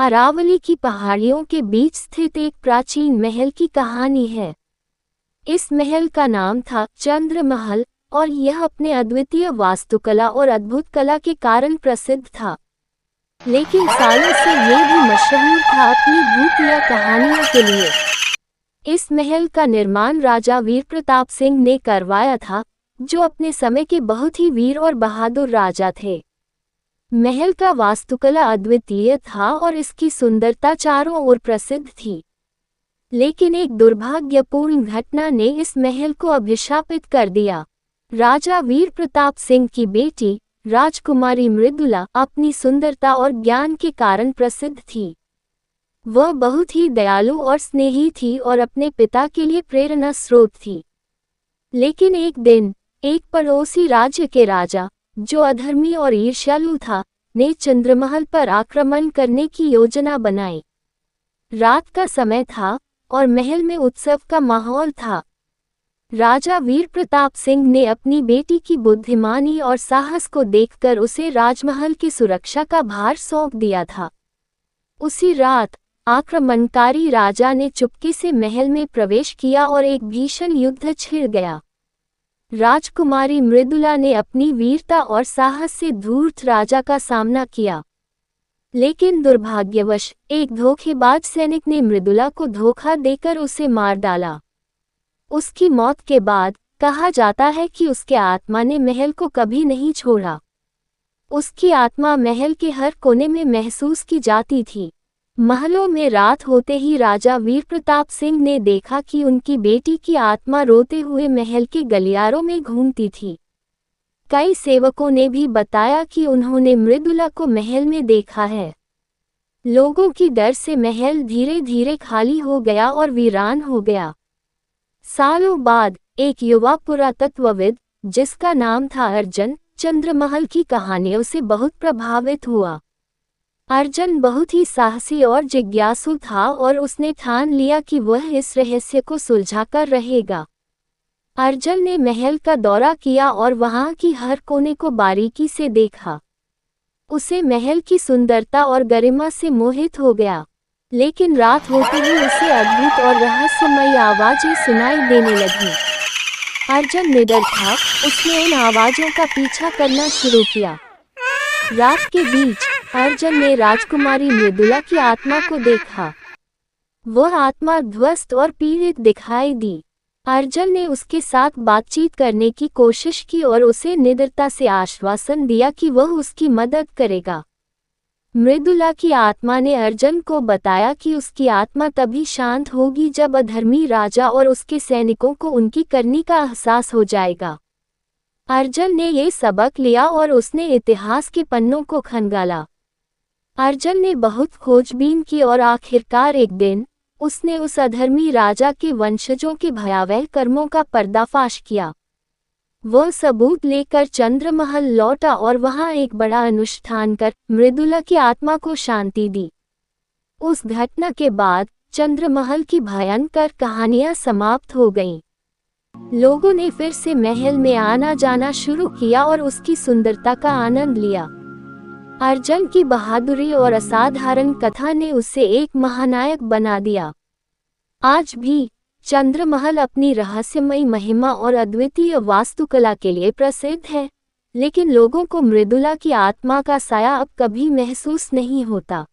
अरावली की पहाड़ियों के बीच स्थित एक प्राचीन महल की कहानी है। इस महल का नाम था चंद्र महल और यह अपने अद्वितीय वास्तुकला और अद्भुत कला के कारण प्रसिद्ध था। लेकिन सालों से ये भी मशहूर था अपनी भूतिया कहानियों के लिए। इस महल का निर्माण राजा वीर प्रताप सिंह ने करवाया था, जो अपने समय के बहुत ही वीर और बहादुर राजा थे। महल का वास्तुकला अद्वितीय था और इसकी सुंदरता चारों ओर प्रसिद्ध थी। लेकिन एक दुर्भाग्यपूर्ण घटना ने इस महल को अभिशापित कर दिया। राजा वीर प्रताप सिंह की बेटी राजकुमारी मृदुला अपनी सुंदरता और ज्ञान के कारण प्रसिद्ध थी। वह बहुत ही दयालु और स्नेही थी और अपने पिता के लिए प्रेरणा स्रोत थी। लेकिन एक दिन एक पड़ोसी राज्य के राजा, जो अधर्मी और ईर्ष्यालु था, ने चंद्रमहल पर आक्रमण करने की योजना बनाई। रात का समय था और महल में उत्सव का माहौल था। राजा वीर प्रताप सिंह ने अपनी बेटी की बुद्धिमानी और साहस को देखकर उसे राजमहल की सुरक्षा का भार सौंप दिया था। उसी रात आक्रमणकारी राजा ने चुपके से महल में प्रवेश किया और एक भीषण युद्ध छिड़ गया। राजकुमारी मृदुला ने अपनी वीरता और साहस से धूर्त राजा का सामना किया। लेकिन दुर्भाग्यवश एक धोखेबाज सैनिक ने मृदुला को धोखा देकर उसे मार डाला। उसकी मौत के बाद कहा जाता है कि उसके आत्मा ने महल को कभी नहीं छोड़ा। उसकी आत्मा महल के हर कोने में महसूस की जाती थी। महलों में रात होते ही राजा वीर प्रताप सिंह ने देखा कि उनकी बेटी की आत्मा रोते हुए महल के गलियारों में घूमती थी। कई सेवकों ने भी बताया कि उन्होंने मृदुला को महल में देखा है। लोगों की डर से महल धीरे धीरे खाली हो गया और वीरान हो गया। सालों बाद एक युवा पुरातत्वविद, जिसका नाम था अर्जुन, चंद्रमहल की कहानियों से बहुत प्रभावित हुआ। अर्जुन बहुत ही साहसी और जिज्ञासु था और उसने ठान लिया कि वह इस रहस्य को सुलझाकर रहेगा। अर्जुन ने महल का दौरा किया और वहां की हर कोने को बारीकी से देखा। उसे महल की सुंदरता और गरिमा से मोहित हो गया। लेकिन रात होते ही उसे अद्भुत और रहस्यमयी आवाजें सुनाई देने लगीं। अर्जुन निडर था, उसने उन आवाजों का पीछा करना शुरू किया। रात के बीच अर्जुन ने राजकुमारी मृदुला की आत्मा को देखा। वह आत्मा ध्वस्त और पीड़ित दिखाई दी। अर्जुन ने उसके साथ बातचीत करने की कोशिश की और उसे निडरता से आश्वासन दिया कि वह उसकी मदद करेगा। मृदुला की आत्मा ने अर्जुन को बताया कि उसकी आत्मा तभी शांत होगी जब अधर्मी राजा और उसके सैनिकों को उनकी करनी का एहसास हो जाएगा। अर्जुन ने ये सबक लिया और उसने इतिहास के पन्नों को खंगाला। अर्जुन ने बहुत खोजबीन की और आखिरकार एक दिन उसने उस अधर्मी राजा के वंशजों के भयावह कर्मों का पर्दाफाश किया। वह सबूत लेकर चंद्रमहल लौटा और वहां एक बड़ा अनुष्ठान कर मृदुला की आत्मा को शांति दी। उस घटना के बाद चंद्रमहल की भयंकर कहानियां समाप्त हो गईं। लोगों ने फिर से महल में आना जाना शुरू किया और उसकी सुंदरता का आनंद लिया। अर्जुन की बहादुरी और असाधारण कथा ने उसे एक महानायक बना दिया। आज भी चंद्रमहल अपनी रहस्यमयी महिमा और अद्वितीय वास्तुकला के लिए प्रसिद्ध है, लेकिन लोगों को मृदुला की आत्मा का साया अब कभी महसूस नहीं होता।